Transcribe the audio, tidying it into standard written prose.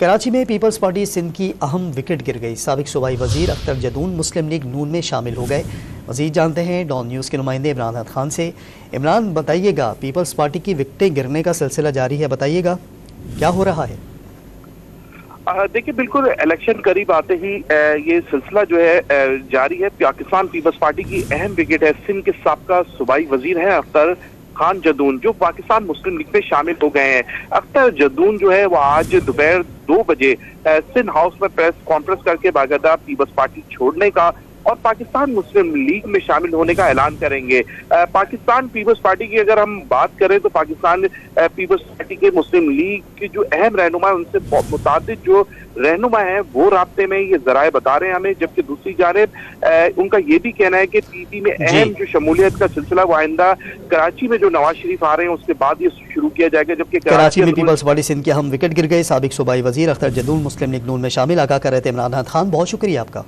कराची में peoples party Sindh की अहम विकेट गिर गई। साबिक सूबाई वजीर अख्तर जदून मुस्लिम लीग नून में शामिल हो गए। मजीद जानते हैं डॉन न्यूज़ के नुमाइंदे इमरान हद खान से। इमरान, बताइएगा, पीपल्स पार्टी की विकेटें गिरने का सिलसिला जारी है, बताइएगा क्या हो रहा है? देखिए, बिल्कुल इलेक्शन करीब आते ही ये सिलसिला जो है जारी है। पाकिस्तान पीपल्स पार्टी की अहम विकेट है सिंध के साबका सूबाई वजीर हैं अख्तर खान जदून, जो पाकिस्तान मुस्लिम लीग में शामिल हो गए हैं। अख्तर जदून जो है वो आज दोपहर 2 बजे सिंध हाउस में प्रेस कॉन्फ्रेंस करके बाकायदा पीपल्स पार्टी छोड़ने का और पाकिस्तान मुस्लिम लीग में शामिल होने का ऐलान करेंगे। पाकिस्तान पीपल्स पार्टी की अगर हम बात करें तो पाकिस्तान पीपल्स पार्टी के मुस्लिम लीग की जो अहम रहनुमा है उनसे मुताबिक जो रहनुमा है वो राब्ते में ये जराए बता रहे हैं हमें, जबकि दूसरी जानिब उनका ये भी कहना है कि पीपी में अहम जो शमूलियत का सिलसिला वो आइंदा कराची में जो नवाज शरीफ आ रहे हैं उसके बाद ये शुरू किया जाएगा। जबकि कराची में पीपल्स पार्टी सिंध की अहम विकेट गिर गई। साबिक सूबाई वजीर अख्तर जदून मुस्लिम लीग नून में शामिल आगाह कर रहे थे इमरान हद खान। बहुत शुक्रिया आपका।